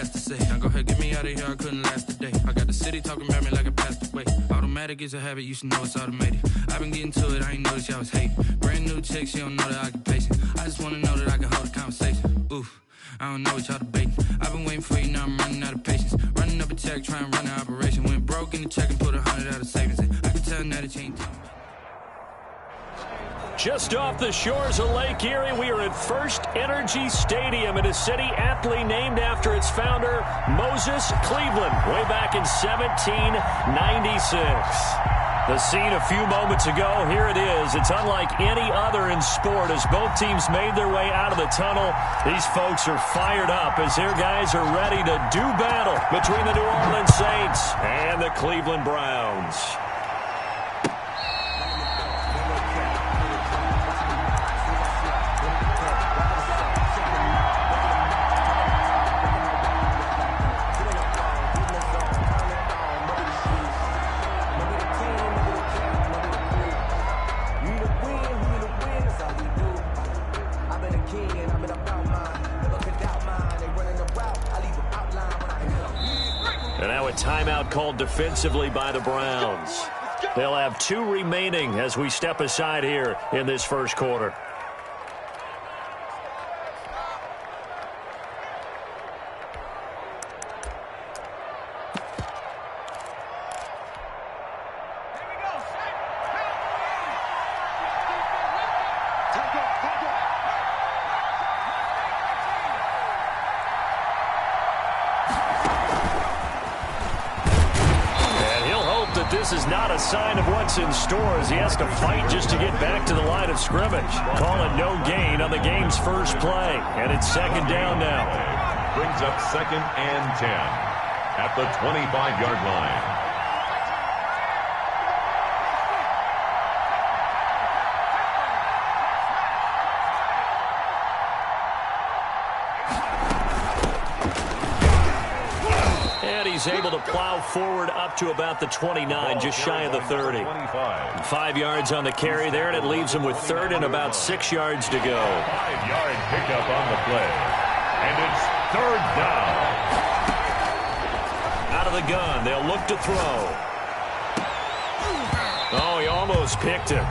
has to say. Now go ahead, get me out of here, I couldn't last a day. I got the city talking about me like I passed away. Automatic is a habit, you should know it's automated. I've been getting to it, I ain't noticed y'all was hating. Brand new chick, she don't know the occupation. I just wanna know that I can hold a conversation. Oof, I don't know what y'all debating. I've been waiting for you, now I'm running out of patience. Running up a check, trying to run an operation. Went broke in the check and put 100 out of savings. I can tell now that you ain't talking. Just off the shores of Lake Erie, we are at First Energy Stadium in a city aptly named after its founder, Moses Cleveland, way back in 1796. The scene a few moments ago, here it is. It's unlike any other in sport as both teams made their way out of the tunnel. These folks are fired up as their guys are ready to do battle between the New Orleans Saints and the Cleveland Browns. Timeout called defensively by the Browns. They'll have 2 remaining as we step aside here in this first quarter. This is not a sign of what's in store as he has to fight just to get back to the line of scrimmage. Calling no gain on the game's first play. And it's second down now. Brings up 2nd and 10 at the 25-yard line. He's able to plow forward up to about the 29, just shy of the 30. 5 yards on the carry there, and it leaves him with 3rd and about 6 yards to go. 5-yard pickup on the play. And it's 3rd down. Out of the gun, they'll look to throw. Oh, he almost picked it.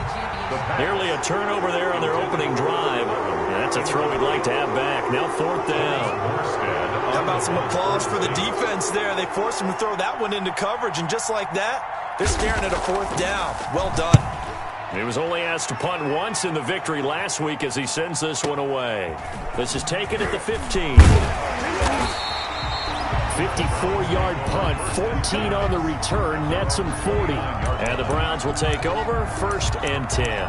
Nearly a turnover there on their opening drive. And that's a throw we'd like to have back. Now 4th down. How about some applause for the defense there? They forced him to throw that one into coverage, and just like that, they're staring at a 4th down. Well done. He was only asked to punt once in the victory last week as he sends this one away. This is taken at the 15. 54-yard punt, 14 on the return, nets him 40. And the Browns will take over, 1st and 10.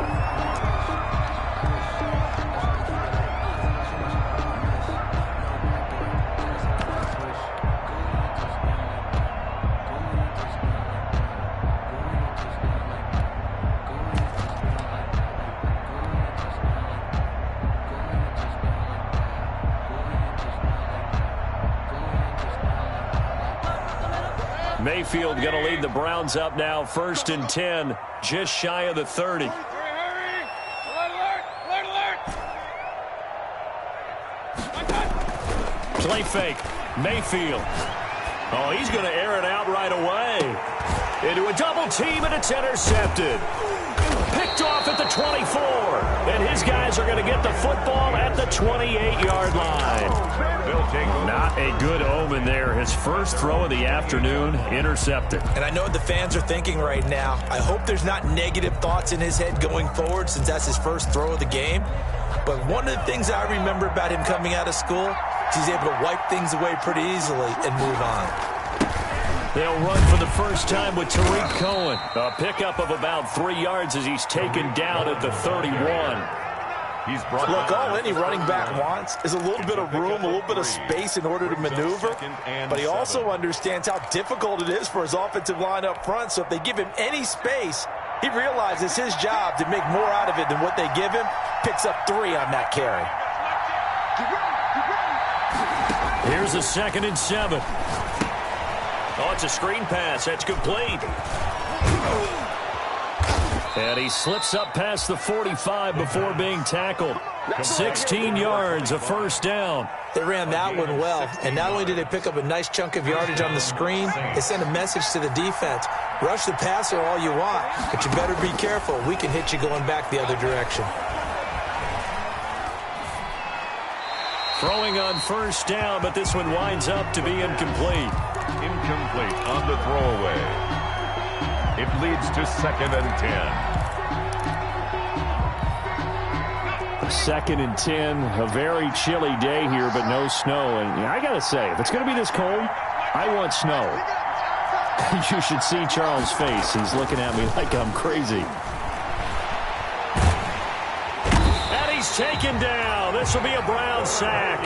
Mayfield going to lead the Browns up now, 1st and 10, just shy of the 30. Play fake, Mayfield. Oh, he's going to air it out right away. Into a double team, and it's intercepted. Picked off at the 24. And his guys are going to get the football at the 28-yard line. Not a good omen there. His first throw of the afternoon, intercepted. And I know what the fans are thinking right now. I hope there's not negative thoughts in his head going forward since that's his first throw of the game. But one of the things I remember about him coming out of school is he's able to wipe things away pretty easily and move on. They'll run for the first time with Tariq Cohen. A pickup of about 3 yards as he's taken down at the 31. Look, all any running back wants is a little bit of room, a little bit of space in order to maneuver. But he also understands how difficult it is for his offensive line up front. So if they give him any space, he realizes his job to make more out of it than what they give him. Picks up 3 on that carry. Here's a 2nd and 7. Oh, it's a screen pass. That's complete. And he slips up past the 45 before being tackled. 16 yards, a first down. They ran that one well, and not only did they pick up a nice chunk of yardage on the screen, they sent a message to the defense. Rush the passer all you want, but you better be careful. We can hit you going back the other direction. Throwing on first down, but this one winds up to be incomplete. Incomplete on the throwaway. It leads to 2nd and 10. 2nd and 10, a very chilly day here, but no snow. And I got to say, if it's going to be this cold, I want snow. You should see Charles' face. He's looking at me like I'm crazy. And he's taken down. This will be a Brown sack.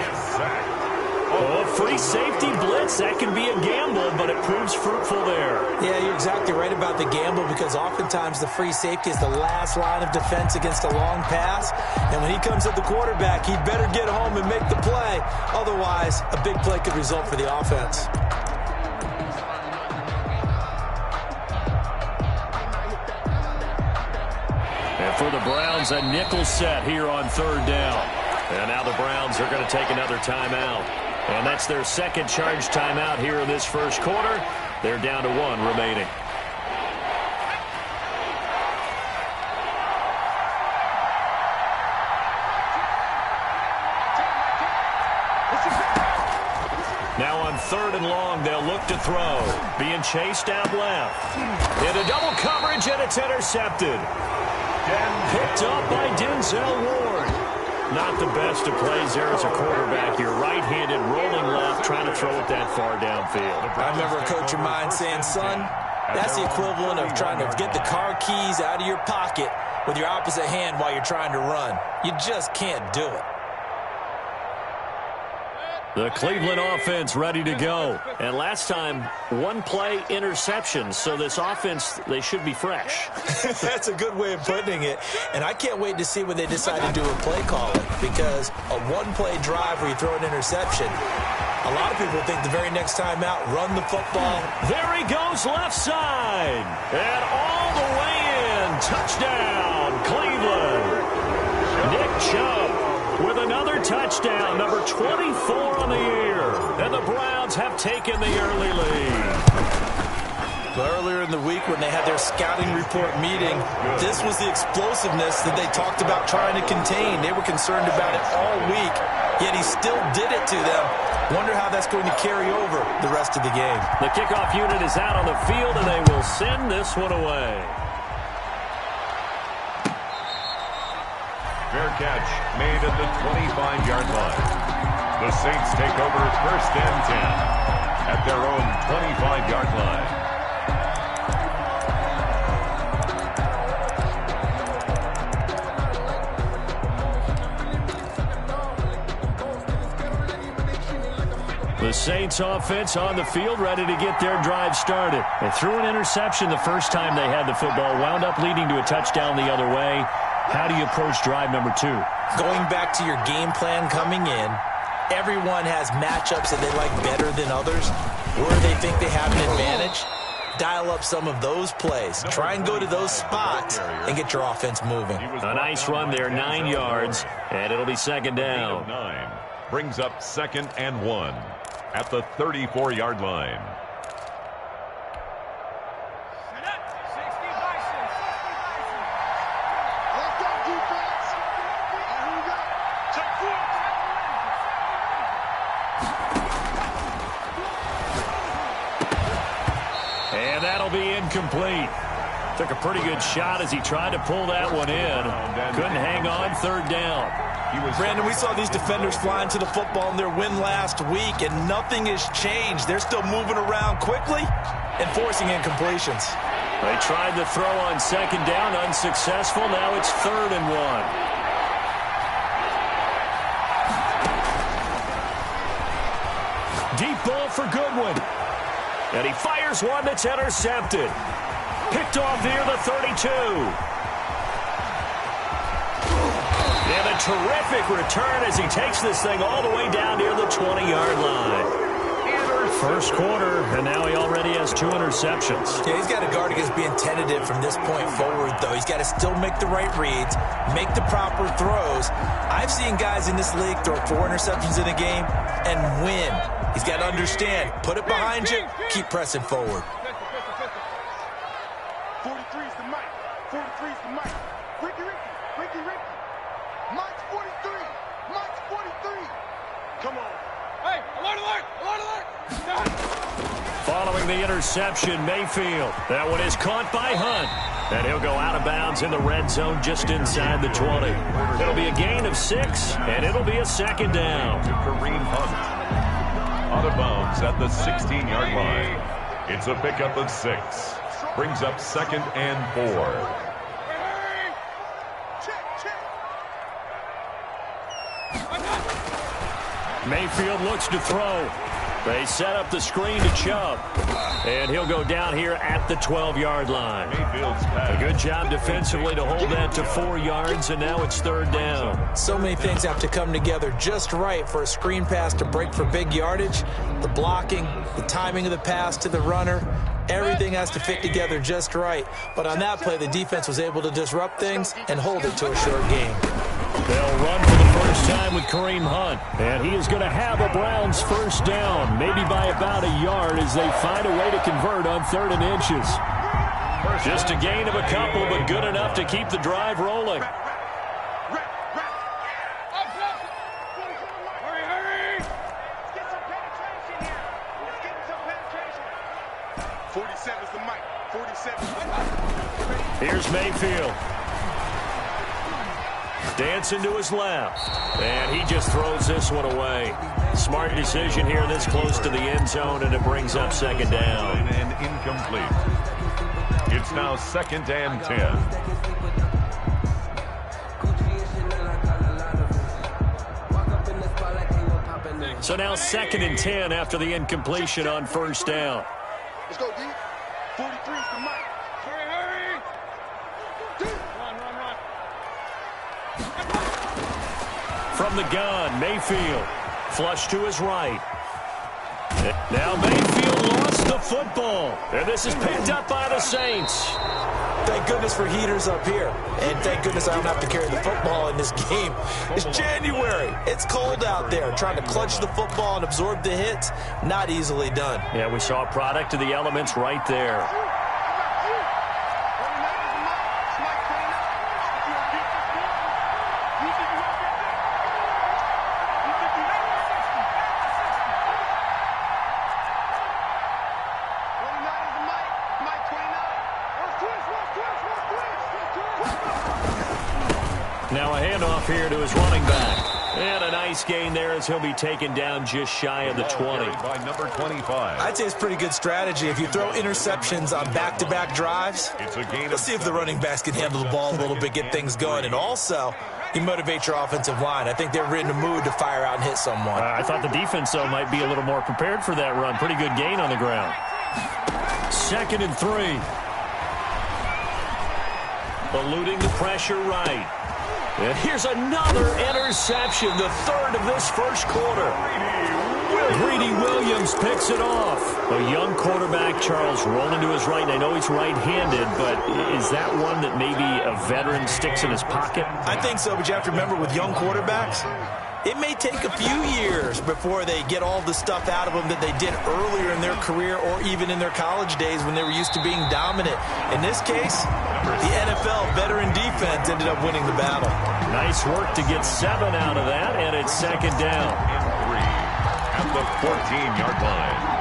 Oh, free safety blitz. That can be a gamble, but it proves fruitful there. Yeah, you're exactly right about the gamble, because oftentimes the free safety is the last line of defense against a long pass. And when he comes at the quarterback, he'd better get home and make the play. Otherwise, a big play could result for the offense. And for the Browns, a nickel set here on 3rd down. And now the Browns are going to take another timeout. And that's their second charge timeout here in this first quarter. They're down to 1 remaining. Now on 3rd and long, they'll look to throw. Being chased out left. Into double coverage, and it's intercepted. Picked up by Denzel Ward. Not the best of plays there as a quarterback. You're right-handed, rolling left, trying to throw it that far downfield. I remember a coach of mine saying, son, that's the equivalent of trying to get the car keys out of your pocket with your opposite hand while you're trying to run. You just can't do it. The Cleveland offense ready to go. And last time, 1 play interception. So this offense, they should be fresh. That's a good way of putting it. And I can't wait to see when they decide to do a play calling, because a 1-play drive where you throw an interception, a lot of people think the very next time out, run the football. There he goes, left side. And all the way in. Touchdown, Cleveland. Nick Chubb with another touchdown, number 24 on the year. And the Browns have taken the early lead. Earlier in the week when they had their scouting report meeting, this was the explosiveness that they talked about trying to contain. They were concerned about it all week, yet he still did it to them. Wonder how that's going to carry over the rest of the game. The kickoff unit is out on the field, and they will send this one away. Fair catch made at the 25-yard line. The Saints take over 1st and 10 at their own 25-yard line. The Saints offense on the field, ready to get their drive started. They threw an interception the first time they had the football, wound up leading to a touchdown the other way. How do you approach drive number 2? Going back to your game plan coming in, everyone has matchups that they like better than others. Where they think they have an advantage, dial up some of those plays. Try and go to those spots and get your offense moving. A nice run there, 9 yards, and it'll be 2nd down. 9 brings up 2nd and 1 at the 34-yard line. And that'll be incomplete. Took a pretty good shot as he tried to pull that one in. Couldn't hang on, 3rd down. Brandon, we saw these defenders flying to the football in their win last week, and nothing has changed. They're still moving around quickly and forcing incompletions. They tried to throw on 2nd down, unsuccessful. Now it's 3rd and 1. Deep ball for Goodwin. And he fires one that's intercepted. Picked off near the 32. And a terrific return as he takes this thing all the way down near the 20-yard line. First quarter, and now he already has 2 interceptions. Yeah, he's got to guard against being tentative from this point forward, though. He's got to still make the right reads, make the proper throws. I've seen guys in this league throw 4 interceptions in a game and win. He's got to understand, put it behind you, keep pressing forward. 43's the mic. 43's the mic. Ricky. Mike's 43. Mike's 43. Come on. Hey, alert. Following the interception, Mayfield. That one is caught by Hunt. And he'll go out of bounds in the red zone just inside the 20. It'll be a gain of 6, and it'll be a second down. Kareem Hunt. Out of bounds at the 16-yard line. It's a pickup of 6. Brings up 2nd and 4. Mayfield looks to throw. They set up the screen to Chubb. And he'll go down here at the 12-yard line. A good job defensively to hold that to 4 yards, and now it's 3rd down. So many things have to come together just right for a screen pass to break for big yardage. The blocking, the timing of the pass to the runner, everything has to fit together just right. But on that play, the defense was able to disrupt things and hold it to a short game. They'll run for the first time with Kareem Hunt. And he is going to have a Browns first down, maybe by about a yard as they find a way to convert on 3rd and inches. Just a gain of a couple, but good enough to keep the drive rolling. Hurry. Let's get some penetration here. Let's get some penetration. 47's the mic. 47's the mic. Here's Mayfield. Dancing to his left. And he just throws this one away. Smart decision here this close to the end zone, and it brings up 2nd down. And incomplete. It's now 2nd and 10. So now 2nd and 10 after the incompletion on 1st down. Let's go, D. 43's the mic. Hurry. Run. From the gun, Mayfield. Flush to his right. Now Mayfield lost the football. And this is picked up by the Saints. Thank goodness for heaters up here. And thank goodness I don't have to carry the football in this game. It's January. It's cold out there. Trying to clutch the football and absorb the hits, not easily done. Yeah, we saw a product of the elements right there. Now a handoff here to his running back. And a nice gain there as he'll be taken down just shy of the 20. By number 25. I'd say it's pretty good strategy. If you throw interceptions on back-to-back drives, let's see if the running backs can handle the ball a little bit, get things going. And also, you motivate your offensive line. I think they're in the mood to fire out and hit someone. I thought the defense, though, might be a little more prepared for that run. Pretty good gain on the ground. 2nd and 3. Eluding the pressure right. And here's another interception, the 3rd of this first quarter. Greedy Williams picks it off. A young quarterback, Charles, rolling to his right. And I know he's right-handed, but is that one that maybe a veteran sticks in his pocket? I think so, but you have to remember with young quarterbacks, it may take a few years before they get all the stuff out of them that they did earlier in their career or even in their college days when they were used to being dominant. In this case, the NFL veteran defense ended up winning the battle. Nice work to get 7 out of that, and it's 2nd down. And 3 at the 14-yard line.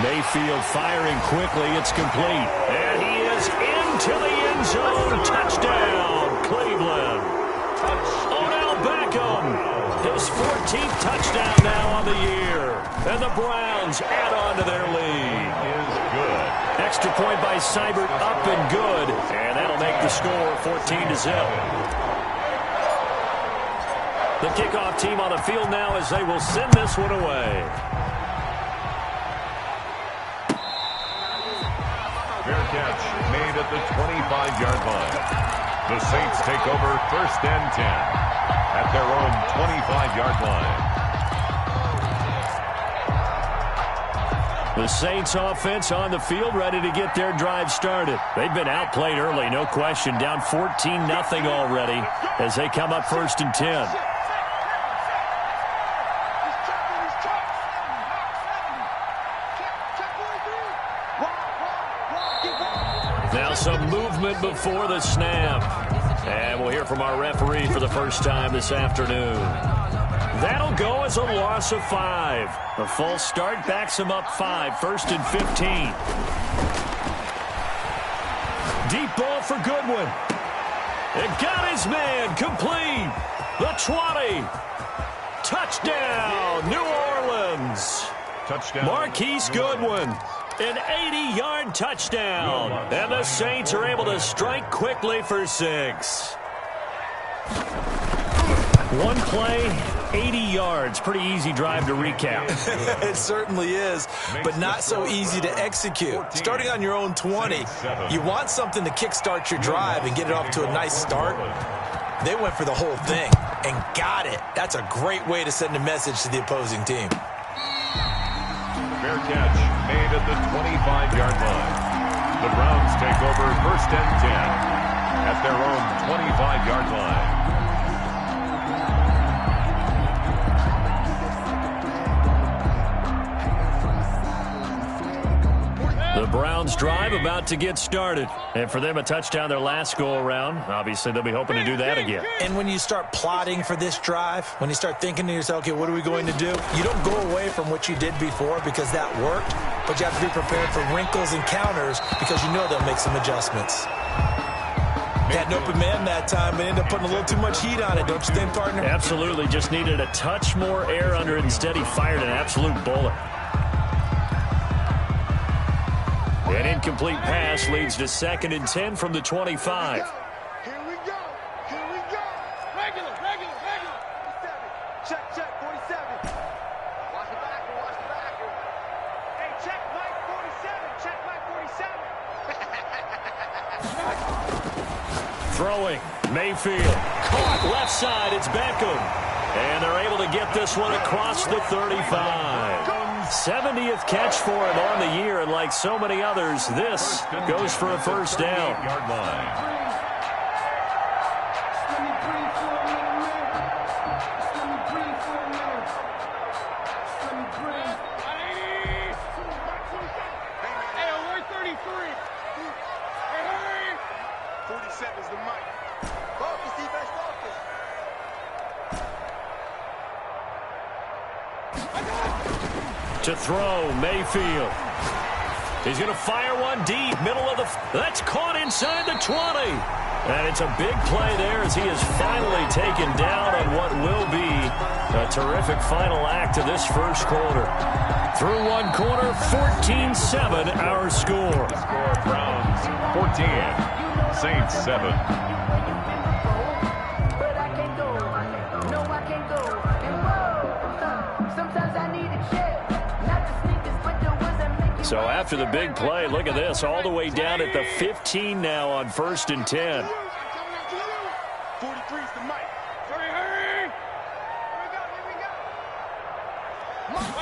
Mayfield firing quickly. It's complete. And he is into the end zone. Touchdown, Cleveland. Odell Beckham. His 14th touchdown now on the year. And the Browns add on to their lead. Is good. Extra point by Seibert, up and good. And that'll make the score 14-0. The kickoff team on the field now as they will send this one away. Fair catch made at the 25-yard line. The Saints take over 1st and 10 at their own 25-yard line. The Saints offense on the field, ready to get their drive started. They've been outplayed early, no question. Down 14-0 already as they come up 1st and 10. Now some movement before the snap. And we'll hear from our referee for the first time this afternoon. That'll go as a loss of 5. The false start backs him up 5, 1st and 15. Deep ball for Goodwin. It got his man complete. The 20. Touchdown, New Orleans. Touchdown. Marquise Goodwin. An 80-yard touchdown. And the Saints are able to strike quickly for 6. One play, 80 yards. Pretty easy drive to recap. It certainly is, but not so easy to execute. Starting on your own 20, you want something to kickstart your drive and get it off to a nice start. They went for the whole thing and got it. That's a great way to send a message to the opposing team. Fair catch made at the 25-yard line. The Browns take over 1st and 10 at their own 25-yard line. The Browns drive about to get started. And for them, a touchdown their last go-around. Obviously, they'll be hoping to do that again. And when you start plotting for this drive, when you start thinking to yourself, okay, what are we going to do? You don't go away from what you did before because that worked, but you have to be prepared for wrinkles and counters because you know they'll make some adjustments. Had an open man that time, but ended up putting a little too much heat on it, don't you think, partner? Absolutely. Just needed a touch more air under it. Instead, he fired an absolute bullet. An incomplete pass leads to 2nd and 10 from the 25. Here we go. Here we go. Regular. Check, 47. Watch the backer. Hey, check Mike 47. Throwing. Mayfield. Caught left side. It's Beckham. And they're able to get this one across the 35. 70th catch for him on the year, and like so many others, this goes for a first down. Yard line. Hey, alert 33. Hey, hurry. 47's the mic. Focus, defense, focus. To throw, Mayfield. He's going to fire one deep, middle of the... That's caught inside the 20. And it's a big play there as he is finally taken down on what will be a terrific final act of this first quarter. Through one quarter, 14-7 our score. The score, Browns 14, Saints 7. So after the big play, look at this, all the way down at the 15 now on 1st and 10. 43's the mic. Hurry. Here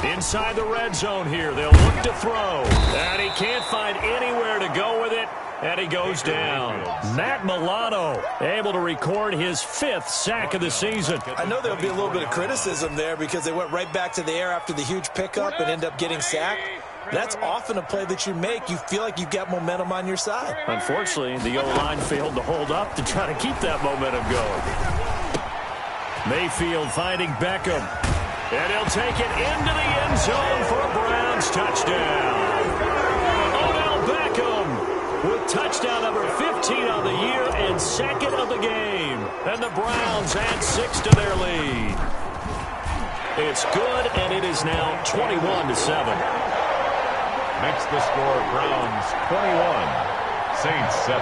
we go. Inside the red zone here, they'll look to throw. And he can't find anywhere to go with it. And he goes down. Matt Milano able to record his 5th sack of the season. I know there'll be a little bit of criticism there because they went right back to the air after the huge pickup and end up getting sacked. That's often a play that you make. You feel like you've got momentum on your side. Unfortunately, the O-line failed to hold up to try to keep that momentum going. Mayfield finding Beckham. And he'll take it into the end zone for a Browns touchdown. With touchdown number 15 on the year and 2nd of the game. And the Browns add 6 to their lead. It's good, and it is now 21-7. Makes the score Browns 21, Saints 7.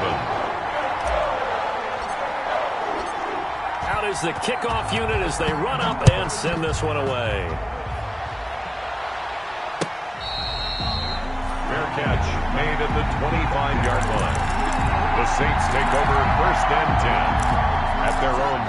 Out is the kickoff unit as they run up and send this one away. Fair catch. made at the 25-yard line. The Saints take over 1st and 10 at their own.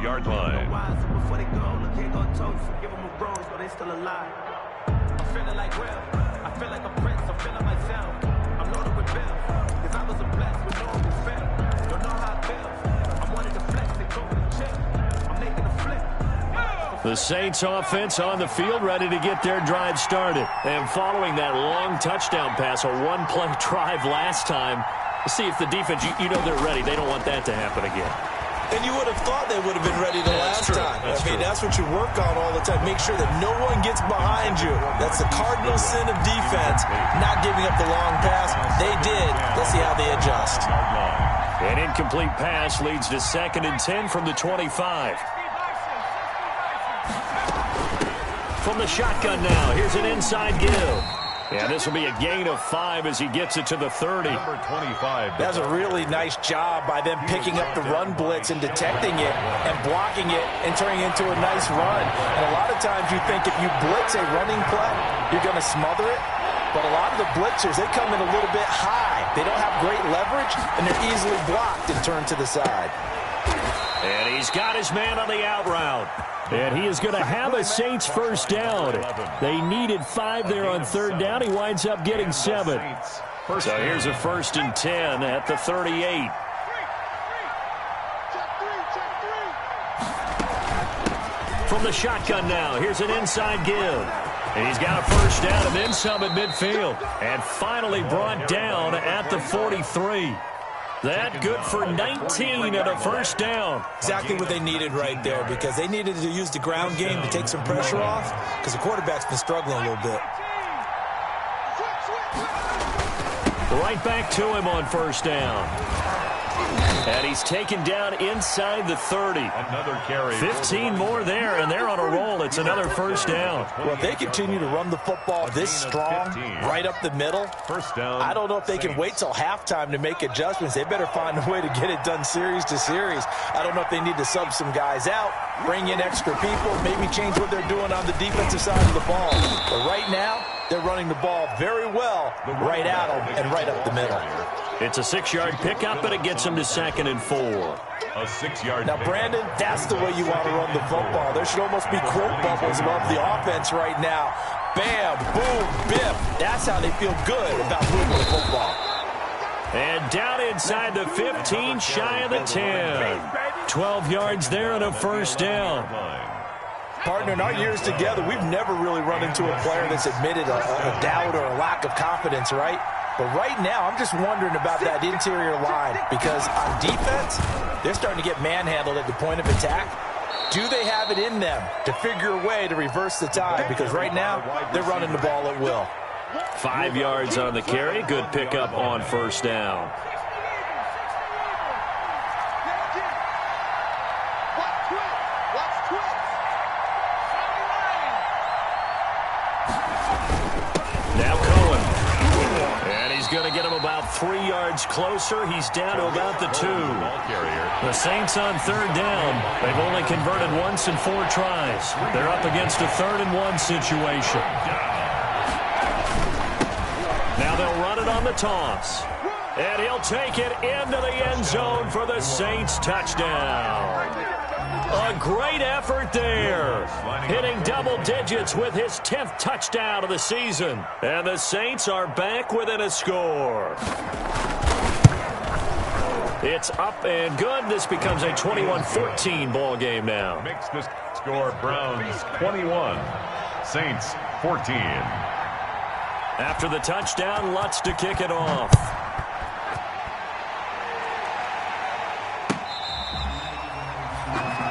Yard line. Before they go, look, here go toast. Give them a rose, but they still alive. I'm feeling like Will. I feel like a prince. I'm feeling myself. I'm loaded with bills. Cause I was a blessed with no one can fail. Don't know how it feels. I'm wanting to flex. They told me to chill. I'm making a flip. The Saints offense on the field, ready to get their drive started. And following that long touchdown pass, a one-play drive last time, see if the defense, you know they're ready. They don't want that to happen again. And you would have thought they would have been ready the last time. That's what you work on all the time. Make sure that no one gets behind you. That's the cardinal sin of defense, not giving up the long pass. They did. Let's see how they adjust. An incomplete pass leads to 2nd and 10 from the 25. From the shotgun now, here's an inside give. Yeah, this will be a gain of 5 as he gets it to the 30. Number 25. That's a really nice job by them picking up the run blitz and detecting it and blocking it and turning it into a nice run. And a lot of times you think if you blitz a running play, you're going to smother it. But a lot of the blitzers, they come in a little bit high. They don't have great leverage, and they're easily blocked and turned to the side. And he's got his man on the out route. And he is going to have a Saints first down. They needed 5 there on 3rd down. He winds up getting 7. So here's a 1st and 10 at the 38. From the shotgun now, here's an inside give. And he's got a first down and then some at midfield. And finally brought down at the 43. That good for 19 and a first down. Exactly what they needed right there, because they needed to use the ground game to take some pressure off, because the quarterback's been struggling a little bit. Right back to him on first down. And he's taken down inside the 30. Another carry. 15 more there, and they're on a roll. It's another first down. Well, if they continue to run the football this strong, right up the middle, First down. I don't know if they can wait till halftime to make adjustments. They better find a way to get it done series to series. I don't know if they need to sub some guys out, bring in extra people, maybe change what they're doing on the defensive side of the ball. But right now, they're running the ball very well right at them and right up the middle. It's a 6-yard pickup, and it gets him to 2nd and 4. A 6-yard. Now, Brandon, that's the way you want to run the football. There should almost be quote bubbles above the offense right now. Bam, boom, biff. That's how they feel good about moving the football. And down inside the 15, shy of the 10. 12 yards there and a first down. Partner, in our years together, we've never really run into a player that's admitted a doubt or a lack of confidence, right? But right now, I'm just wondering about that interior line, because on defense, they're starting to get manhandled at the point of attack. Do they have it in them to figure a way to reverse the tide? Because right now, they're running the ball at will. 5 yards on the carry. Good pickup on first down. Now Cohen. And he's going to get him about 3 yards closer. He's down to about the 2. The Saints on 3rd down. They've only converted once in 4 tries. They're up against a 3rd and 1 situation. Now they'll run it on the toss. And he'll take it into the end zone for the Saints touchdown. A great effort there. Hitting double digits with his 10th touchdown of the season. And the Saints are back within a score. It's up and good. This becomes a 21-14 ball game now. Makes the score Browns 21, Saints 14. After the touchdown, Lutz to kick it off.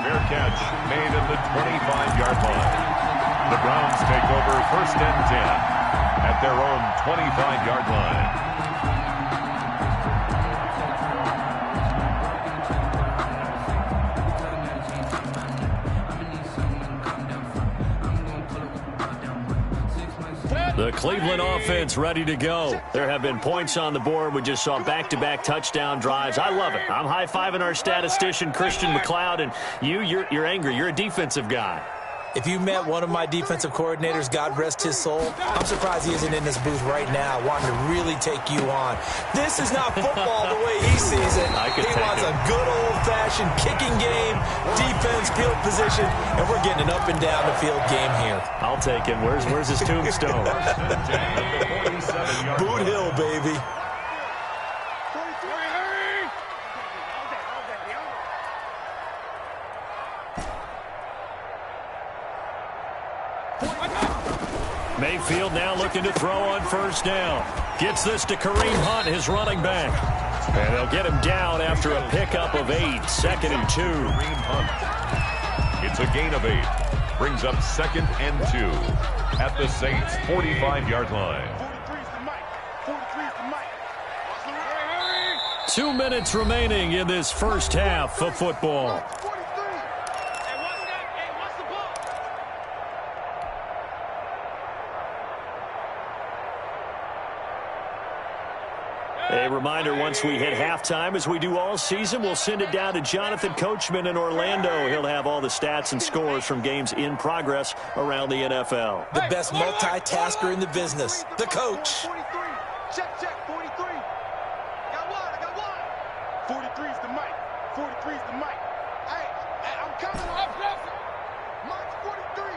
Fair catch made at the 25-yard line. The Browns take over 1st and 10 at their own 25-yard line. The Cleveland offense ready to go. There have been points on the board. We just saw back-to-back touchdown drives. I love it. I'm high-fiving our statistician, Christian McLeod, and you're angry. You're a defensive guy. If you met one of my defensive coordinators, God rest his soul, I'm surprised he isn't in this booth right now wanting to really take you on. This is not football the way he sees it. He wants a good old-fashioned kicking game, defense, field position, and we're getting an up-and-down-the-field game here. I'll take him. Where's his tombstone? Boot Hill, baby. Mayfield now looking to throw on 1st down. Gets this to Kareem Hunt, his running back. And they'll get him down after a pickup of 8. 2nd and 2. Kareem Hunt. It's a gain of 8. Brings up 2nd and 2 at the Saints' 45-yard line. 2 minutes remaining in this first half of football. A reminder, once we hit halftime, as we do all season, we'll send it down to Jonathan Coachman in Orlando. He'll have all the stats and scores from games in progress around the NFL. The best multitasker in the business, the coach. 43. Check, 43. Got one. 43 is the mic. 43 is the mic. Hey, I'm coming up. Mike's 43.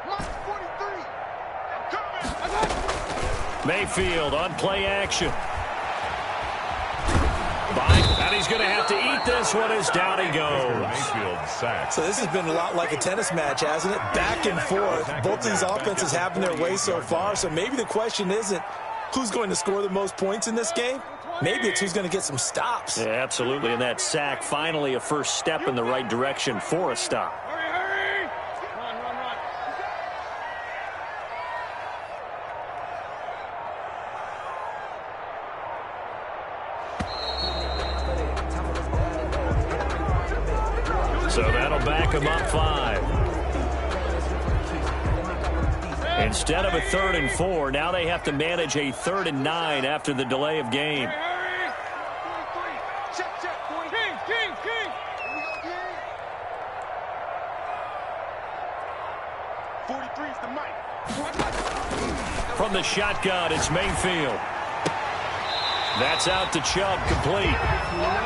Mike's 43. I'm coming. Mayfield on play action. And he's going to have to eat this one as down he goes. So this has been a lot like a tennis match, hasn't it? Back and forth. Both these offenses having their way so far. So maybe the question isn't who's going to score the most points in this game. Maybe it's who's going to get some stops. Yeah, absolutely. And that sack, finally a first step in the right direction for a stop. So that'll back him up 5. Instead of a 3rd and 4, now they have to manage a 3rd and 9 after the delay of game. From the shotgun, it's Mayfield. That's out to Chubb, complete.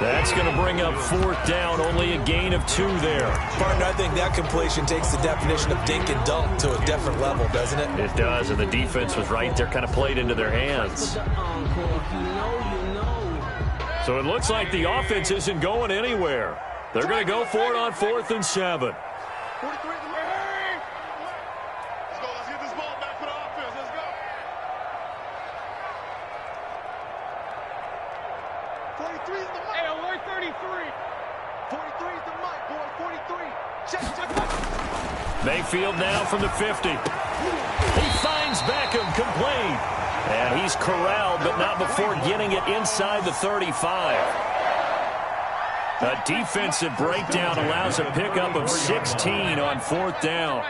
That's going to bring up 4th down, only a gain of 2 there. Partner, I think that completion takes the definition of dink and dunk to a different level, doesn't it? It does, and the defense was right there, kind of played into their hands. So it looks like the offense isn't going anywhere. They're going to go for it on 4th and 7. Mayfield now from the 50. He finds Beckham, complete. And he's corralled, but not before getting it inside the 35. A defensive breakdown allows a pickup of 16 on 4th down.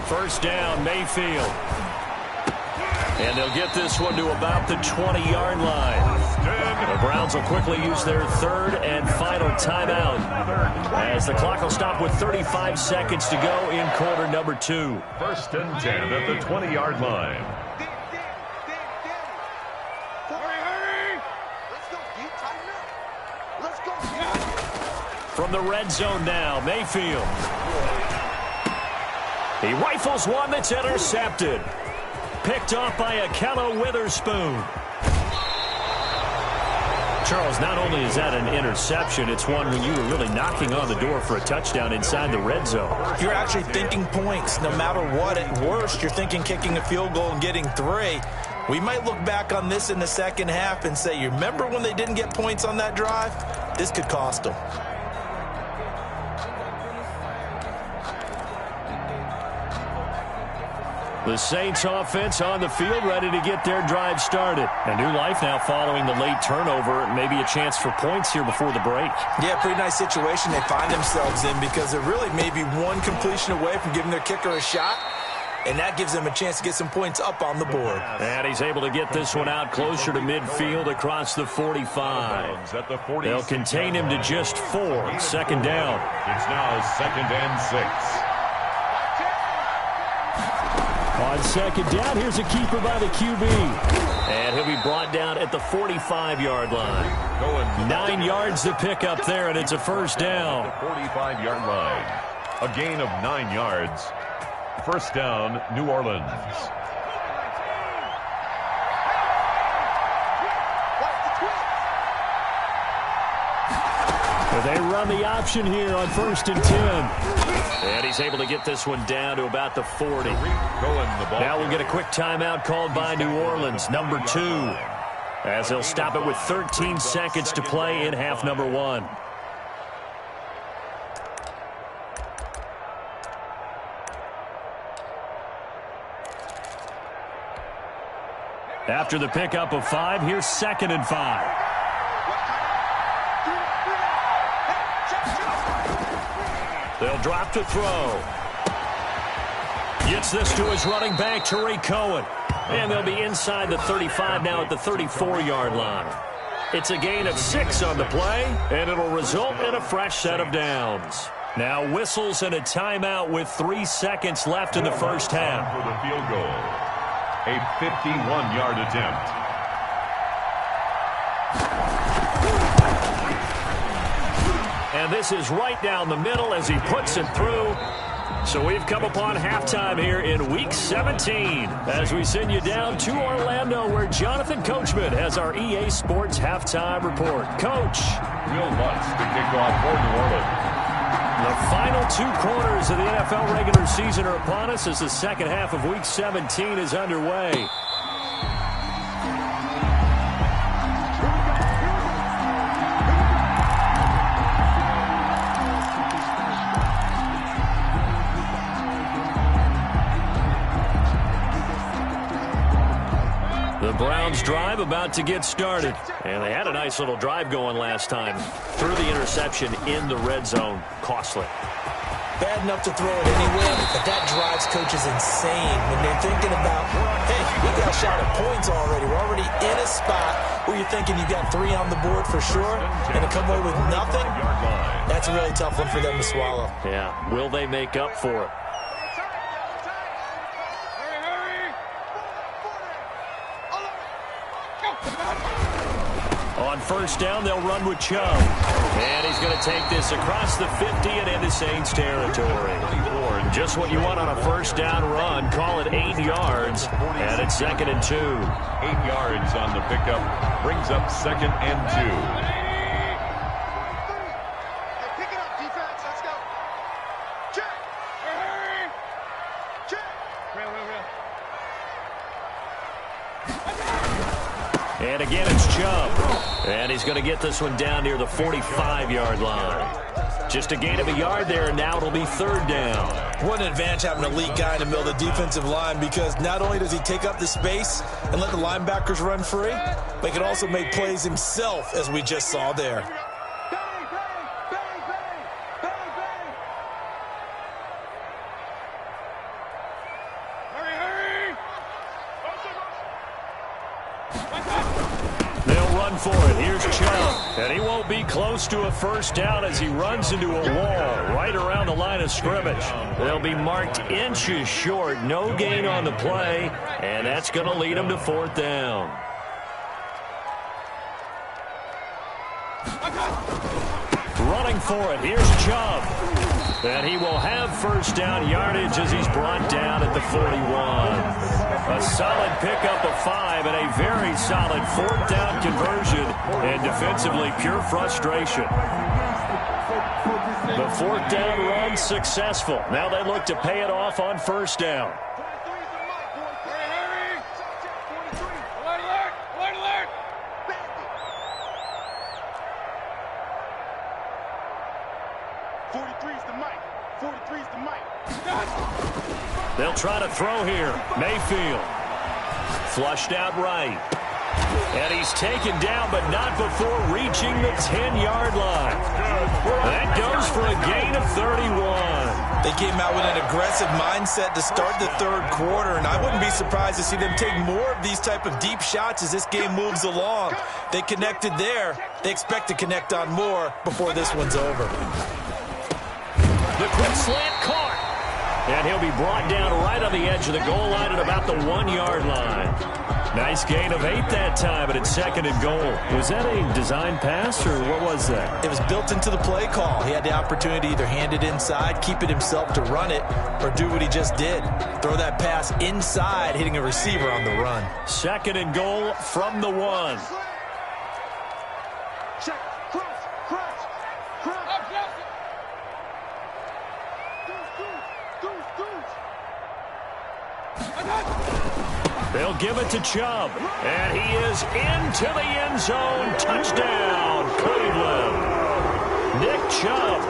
First down, Mayfield. And they'll get this one to about the 20-yard line. The Browns will quickly use their 3rd and final timeout as the clock will stop with 35 seconds to go in quarter number 2. 1st and 10 at the 20-yard line. From the red zone now, Mayfield. He rifles one that's intercepted. Picked off by Akello Witherspoon. Charles, not only is that an interception, it's one when you were really knocking on the door for a touchdown inside the red zone. You're actually thinking points. No matter what, at worst, you're thinking kicking a field goal and getting 3. We might look back on this in the second half and say, you remember when they didn't get points on that drive? This could cost them. The Saints offense on the field, ready to get their drive started. A new life now following the late turnover. Maybe a chance for points here before the break. Yeah, pretty nice situation they find themselves in because they're really maybe one completion away from giving their kicker a shot. And that gives them a chance to get some points up on the board. And he's able to get this one out closer to midfield across the 45. They'll contain him to just 4. Second down. It's now 2nd and 6. On second down, here's a keeper by the QB. And he'll be brought down at the 45-yard line. 9 yards to pick up there, and it's a first down. The 45-yard line. A gain of 9 yards. First down, New Orleans. They run the option here on 1st and 10. And he's able to get this one down to about the 40. Now we'll get a quick timeout called by New Orleans, number 2. As they'll stop it with 13 seconds to play in half number 1. After the pickup of 5, here's 2nd and 5. They'll drop to throw. Gets this to his running back, Tariq Cohen. And they'll be inside the 35 now at the 34-yard line. It's a gain of 6 on the play, and it'll result in a fresh set of downs. Now whistles and a timeout with 3 seconds left in the first half. For the field goal. A 51-yard attempt. And this is right down the middle as he puts it through. So we've come upon halftime here in Week 17 as we send you down to Orlando where Jonathan Coachman has our EA Sports halftime report. Coach. Will Lutz to kick off for New Orleans. The final 2 quarters of the NFL regular season are upon us as the second half of Week 17 is underway. The Browns drive about to get started. And they had a nice little drive going last time. Threw the interception in the red zone. Costly. Bad enough to throw it anywhere, but that drives coaches insane when they're thinking about, hey, we got a shot at points already. We're already in a spot where you're thinking you got 3 on the board for sure, and to come away with nothing, that's a really tough one for them to swallow. Yeah, will they make up for it? On first down, they'll run with Chubb. And he's going to take this across the 50 and into Saints territory. Just what you want on a first down run. Call it 8 yards. And it's 2nd and 2. 8 yards on the pickup. Brings up 2nd and 2. Pick it up, defense. Let's go. Check. Check. And again, it's Chubb. And he's going to get this one down near the 45-yard line. Just a gain of a yard there, and now it'll be 3rd down. What an advantage having an elite guy in the middle of the defensive line, because not only does he take up the space and let the linebackers run free, but he can also make plays himself, as we just saw there. For it. Here's Chubb. And he won't be close to a first down as he runs into a wall right around the line of scrimmage. They'll be marked inches short. No gain on the play. And that's going to lead him to 4th down. Running for it. Here's Chubb. And he will have first down yardage as he's brought down at the 41. A solid pickup of 5 and a very solid fourth down conversion. And defensively, pure frustration. The fourth down run successful. Now they look to pay it off on first down. They'll try to throw here. Mayfield. Flushed out right. And he's taken down, but not before reaching the 10-yard line. That goes for a gain of 31. They came out with an aggressive mindset to start the third quarter, and I wouldn't be surprised to see them take more of these type of deep shots as this game moves along. They connected there. They expect to connect on more before this one's over. The quick slant caught. And he'll be brought down right on the edge of the goal line at about the 1-yard line. Nice gain of 8 that time, but it's second and goal. Was that a design pass, or what was that? It was built into the play call. He had the opportunity to either hand it inside, keep it himself to run it, or do what he just did. Throw that pass inside, hitting a receiver on the run. Second and goal from the 1. They'll give it to Chubb. And he is into the end zone. Touchdown, Cleveland. Nick Chubb,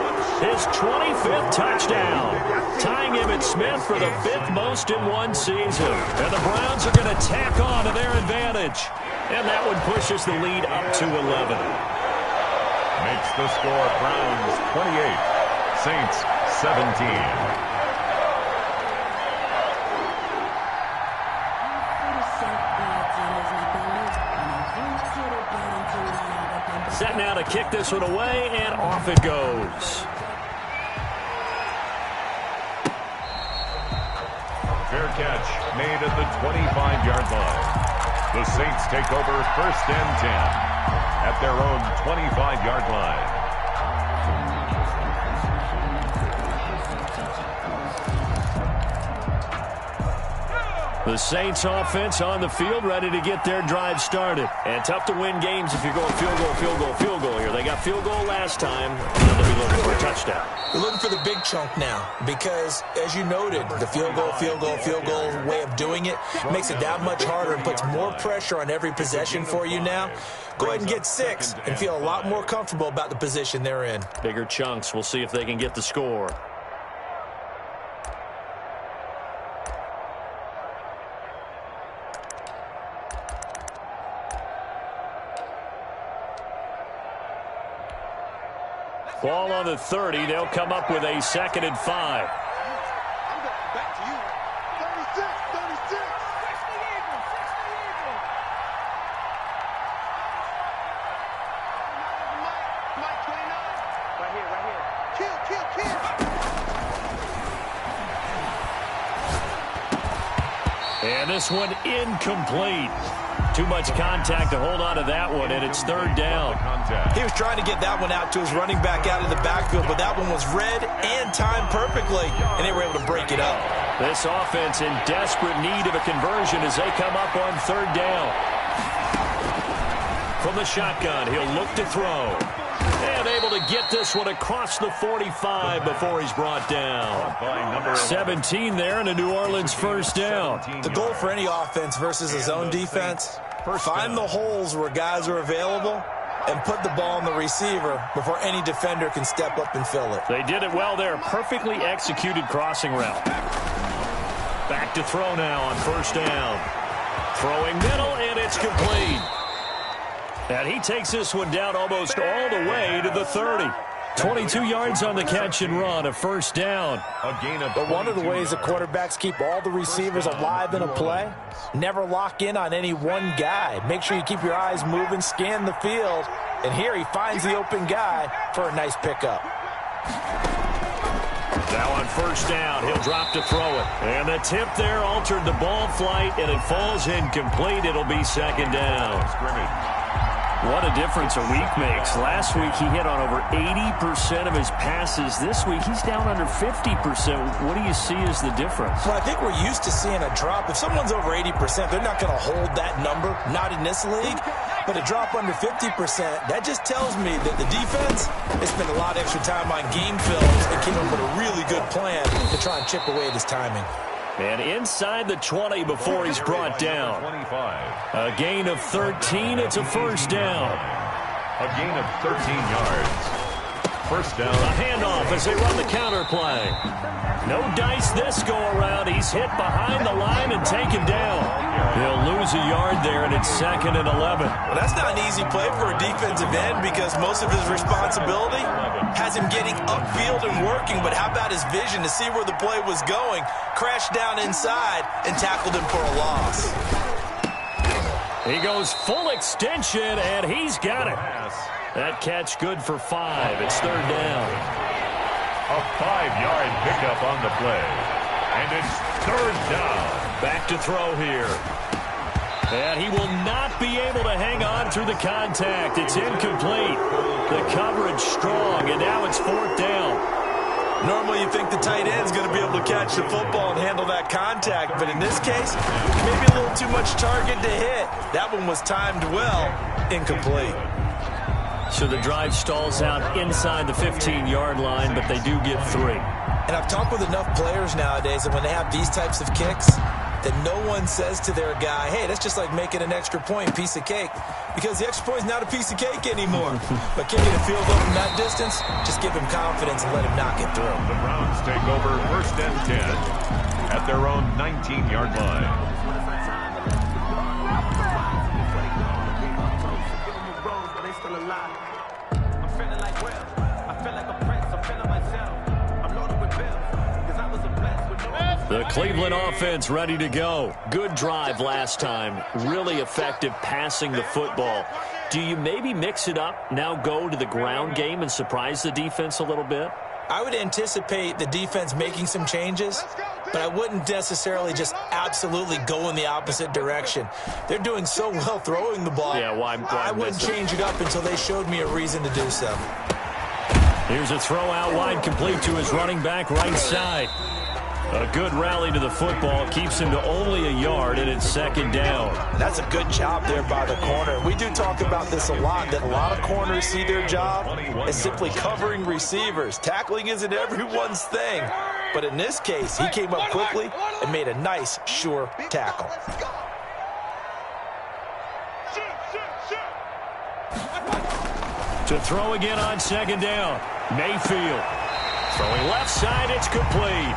his 25th touchdown. Tying him at Smith for the 5th most in one season. And the Browns are going to tack on to their advantage. And that one pushes the lead up to 11. Makes the score Browns 28, Saints 17. Set now to kick this one away, and off it goes. Fair catch made at the 25-yard line. The Saints take over first and 10 at their own 25-yard line. The Saints offense on the field, ready to get their drive started. And tough to win games if you're going field goal, field goal, field goal here. They got field goal last time, and they'll be looking for a touchdown. They're looking for the big chunk now because, as you noted, the field goal way of doing it makes it that much harder and puts more pressure on every possession for you now. Go ahead and get 6 and feel a lot more comfortable about the position they're in. Bigger chunks. We'll see if they can get the score. Ball on the 30. They'll come up with a 2nd and 5. I'm back to you. 36. Mike 29. Right here. Kill. And this one incomplete. Too much contact to hold on to that one, and it's 3rd down. He was trying to get that one out to his running back out of the backfield, but that one was read and timed perfectly, and they were able to break it up. This offense in desperate need of a conversion as they come up on 3rd down. From the shotgun, he'll look to throw. And able to get this one across the 45 before he's brought down. 17 there and a New Orleans first down. The goal for any offense versus his own defense, find the holes where guys are available and put the ball on the receiver before any defender can step up and fill it. They did it well there. Perfectly executed crossing route. Back to throw now on first down. Throwing middle, and it's complete. And he takes this one down almost all the way to the 30. 22 yards on the catch and run, a first down. But one of the ways the quarterbacks keep all the receivers alive in a play, never lock in on any one guy. Make sure you keep your eyes moving, scan the field, and here he finds the open guy for a nice pickup. Now on first down, he'll drop to throw it. And the tip there altered the ball flight, and it falls incomplete. It'll be second down. What a difference a week makes. Last week he hit on over 80% of his passes. This week he's down under 50%. What do you see as the difference? Well, I think we're used to seeing a drop. If someone's over 80%, they're not going to hold that number, not in this league. But a drop under 50%, that just tells me that the defense has spent a lot of extra time on game films and came up with a really good plan to try and chip away at his timing. And inside the 20 before he's brought down. A gain of 13. It's a first down. A gain of 13 yards. First down. A handoff as they run the counter play. No dice this go-around. He's hit behind the line and taken down. He'll lose a yard there, and it's 2nd and 11. Well, that's not an easy play for a defensive end because most of his responsibility has him getting upfield and working, but how about his vision to see where the play was going, crashed down inside, and tackled him for a loss. He goes full extension, and he's got it. That catch good for 5. It's 3rd down. A 5-yard pickup on the play. And it's 3rd down. Back to throw here. And he will not be able to hang on through the contact. It's incomplete. The coverage strong, and now it's 4th down. Normally you think the tight end's going to be able to catch the football and handle that contact, but in this case, maybe a little too much target to hit. That one was timed well, incomplete. So the drive stalls out inside the 15-yard line, but they do get 3. And I've talked with enough players nowadays that when they have these types of kicks, that no one says to their guy, hey, that's just like making an extra point, piece of cake. Because the extra point is not a piece of cake anymore. But kicking a field goal from that distance, just give him confidence and let him knock it through. The Browns take over 1st and 10 at their own 19-yard line. The Cleveland offense ready to go. Good drive last time. Really effective passing the football. Do you maybe mix it up, now go to the ground game and surprise the defense a little bit? I would anticipate the defense making some changes, but I wouldn't necessarily just absolutely go in the opposite direction. They're doing so well throwing the ball. Yeah, why I wouldn't change it up until they showed me a reason to do so. Here's a throw out wide, complete to his running back right side. A good rally to the football keeps him to only a yard, and it's 2nd down. That's a good job there by the corner. We do talk about this a lot, that a lot of corners see their job as simply covering receivers. Tackling isn't everyone's thing. But in this case, he came up quickly and made a nice, sure tackle. To throw again on 2nd down. Mayfield. Throwing left side, it's complete.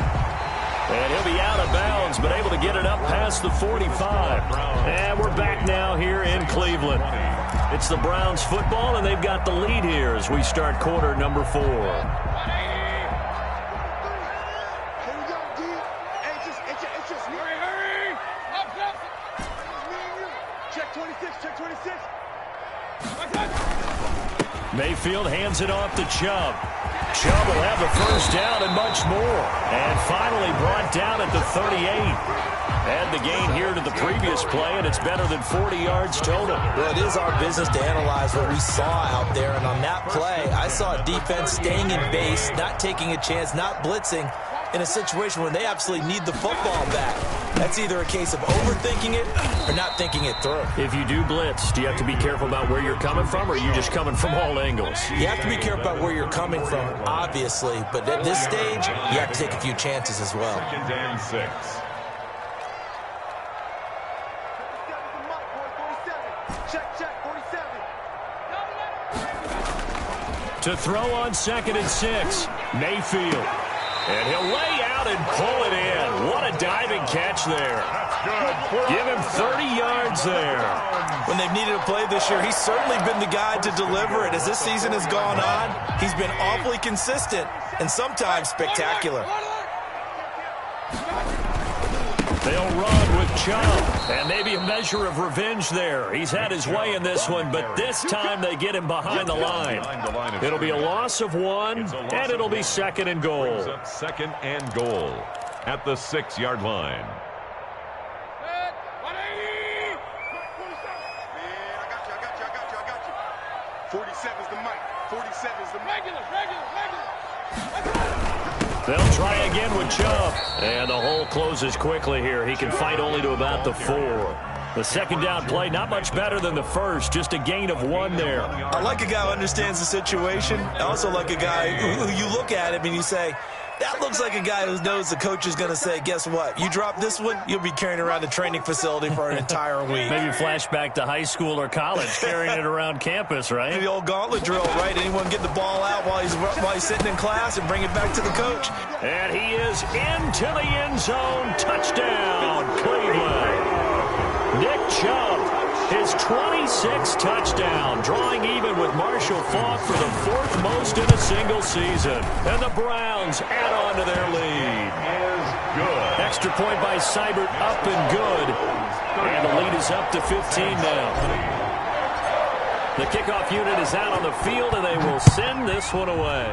And he'll be out of bounds, but able to get it up past the 45. And we're back now here in Cleveland. It's the Browns football, and they've got the lead here as we start quarter number 4. Mayfield hands it off to Chubb. Chubb will have the first down and much more. And finally brought down at the 38. Add the gain here to the previous play, and it's better than 40 yards total. Well, it is our business to analyze what we saw out there. And on that play, I saw a defense staying in base, not taking a chance, not blitzing in a situation where they absolutely need the football back. That's either a case of overthinking it or not thinking it through. If you do blitz, do you have to be careful about where you're coming from, or are you just coming from all angles? You have to be careful about where you're coming from, obviously. But at this stage, you have to take a few chances as well. 2nd and 6. To throw on 2nd and 6, Mayfield. And he'll lay out and pull it in. What a diving catch there. Give him 30 yards there. When they've needed a play this year, he's certainly been the guy to deliver it. As this season has gone on, he's been awfully consistent and sometimes spectacular. They'll run with Chubb. And maybe a measure of revenge there. He's had his way in this one, but this time they get him behind the line. It'll be a loss of 1, and it'll be 2nd and goal. 2nd and goal at the 6-yard line. They'll try again with Chubb. And the hole closes quickly here. He can fight only to about the 4. The second down play, not much better than the first. Just a gain of 1 there. I like a guy who understands the situation. I also like a guy who you look at him and you say, that looks like a guy who knows the coach is going to say, guess what? You drop this one, you'll be carrying around the training facility for an entire week. Maybe flashback to high school or college, carrying it around campus, right? The old gauntlet drill, right? Anyone get the ball out while he's sitting in class and bring it back to the coach. And he is into the end zone. Touchdown, Cleveland. Nick Chubb, his 26th touchdown, drawing even with Marshall Faulk for the 4th most in a single season. And the Browns add on to their lead. Good. Extra point by Seibert, up and good. And the lead is up to 15 now. The kickoff unit is out on the field, and they will send this one away.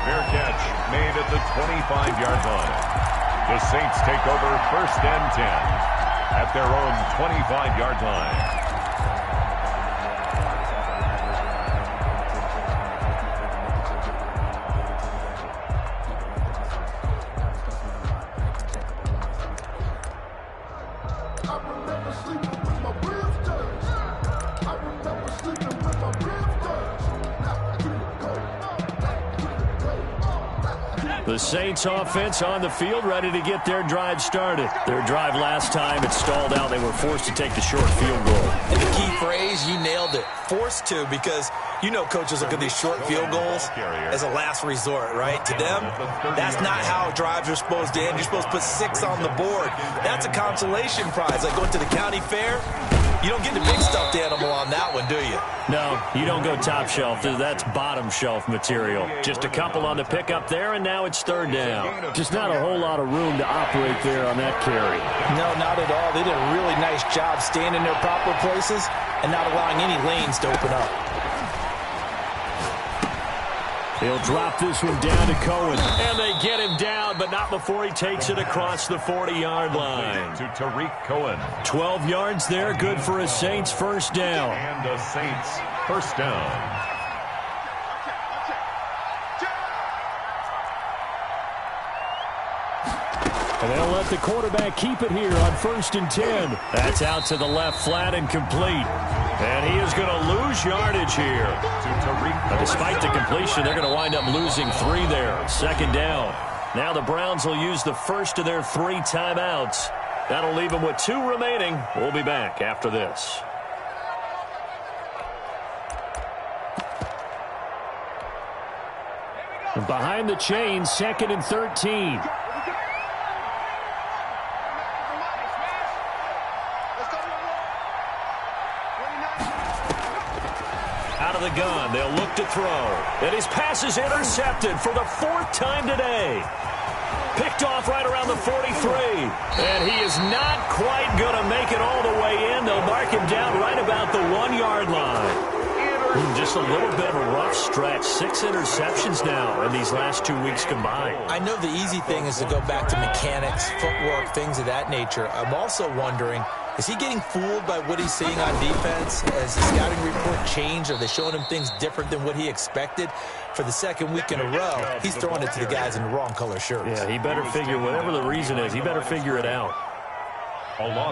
Fair catch made at the 25-yard line. The Saints take over 1st and 10 at their own 25-yard line. The Saints offense on the field, ready to get their drive started. Their drive last time, it stalled out. They were forced to take the short field goal. And the key phrase, you nailed it. Forced to, because you know coaches look at these short field goals as a last resort, right? To them, that's not how drives are supposed to end. You're supposed to put 6 on the board. That's a consolation prize. Like going to the county fair, you don't get the big stuffed animal on that one, do you? No, you don't go top shelf. That's bottom shelf material. Just a couple on the pickup there, and now it's 3rd down. Just not a whole lot of room to operate there on that carry. No, not at all. They did a really nice job staying in their proper places and not allowing any lanes to open up. He'll drop this one down to Cohen. And they get him down, but not before he takes it across the 40-yard line. To Tariq Cohen. 12 yards there, good for a Saints 1st down. And a Saints 1st down. And they'll let the quarterback keep it here on 1st and 10. That's out to the left, flat and complete. And he is going to lose yardage here. But despite the completion, they're going to wind up losing 3 there. 2nd down. Now the Browns will use the first of their 3 timeouts. That'll leave them with 2 remaining. We'll be back after this. And behind the chains, 2nd and 13. Out of the gun, they'll look to throw. And his pass is intercepted for the 4th time today. Picked off right around the 43. And he is not quite going to make it all the way in. They'll mark him down right about the 1-yard line. Just a little bit of a rough stretch. 6 interceptions now in these last 2 weeks combined. I know the easy thing is to go back to mechanics, footwork, things of that nature. I'm also wondering, is he getting fooled by what he's seeing on defense? Has the scouting report changed? Are they showing him things different than what he expected? For the 2nd week in a row, he's throwing it to the guys in the wrong color shirts. Yeah, he better figure, whatever the reason is, he better figure it out.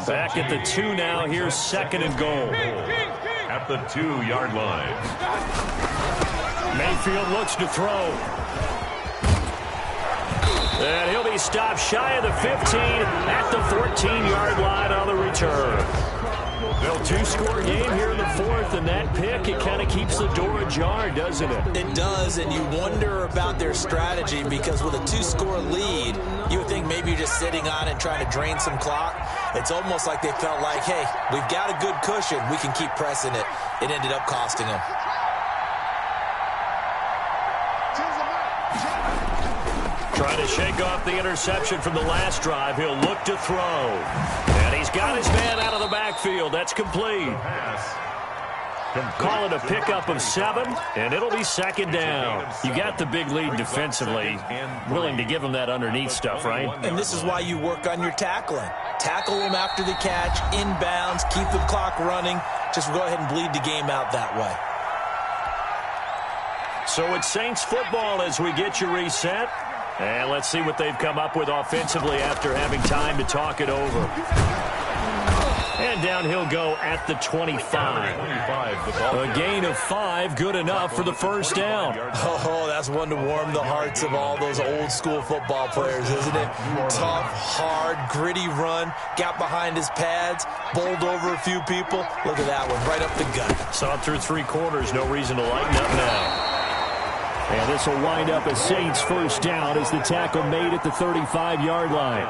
Back at the 2 now. Here's 2nd and goal. At the 2-yard line. Mayfield looks to throw. And he'll be stopped shy of the 15 at the 14-yard line on the return. They'll 2-score game here in the 4th, and that pick, it kind of keeps the door ajar, doesn't it? It does, and you wonder about their strategy because with a 2-score lead, you would think maybe you're just sitting on it trying to drain some clock. It's almost like they felt like, hey, we've got a good cushion. We can keep pressing it. It ended up costing them. Trying to shake off the interception from the last drive. He'll look to throw. And he's got his man out of the backfield. That's complete. Call it a pickup of 7, and it'll be 2nd down. You got the big lead defensively. Willing to give him that underneath stuff, right? And this is why you work on your tackling. Tackle him after the catch, inbounds, keep the clock running. Just go ahead and bleed the game out that way. So it's Saints football as we get you reset. And let's see what they've come up with offensively after having time to talk it over. And down he'll go at the 25. A gain of 5, good enough for the first down. Oh, that's one to warm the hearts of all those old school football players, isn't it? Tough, hard, gritty run, got behind his pads, bowled over a few people. Look at that one, right up the gut. Saw it through 3 quarters, no reason to lighten up now. And this will wind up a Saints first down as the tackle made at the 35-yard line.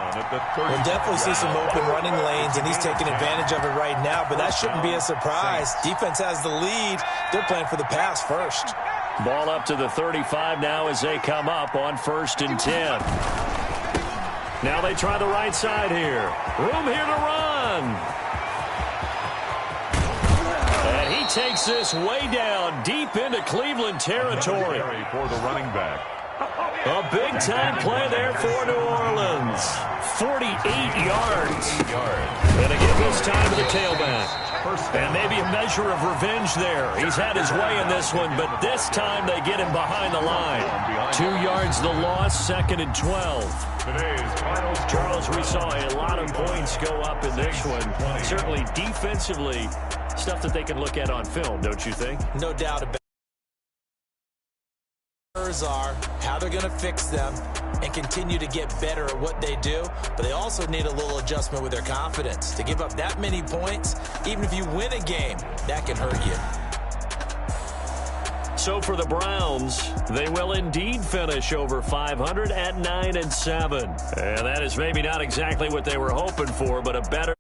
We'll definitely see some open running lanes, and he's taking advantage of it right now, but that shouldn't be a surprise. Defense has the lead. They're playing for the pass first. Ball up to the 35 now as they come up on 1st and 10. Now they try the right side here. Room here to run. And he takes this way down deep into Cleveland territory. For the running back. A big-time play there for New Orleans. 48 yards. And again, this time to the tailback. And maybe a measure of revenge there. He's had his way in this one, but this time they get him behind the line. 2 yards the loss, 2nd and 12. Charles, we saw a lot of points go up in this one. Certainly defensively, stuff that they can look at on film, don't you think? No doubt about it. Are how they're going to fix them and continue to get better at what they do, but they also need a little adjustment with their confidence. To give up that many points, even if you win a game, that can hurt you. So for the Browns, they will indeed finish over 500 at 9-7. And that is maybe not exactly what they were hoping for, but a better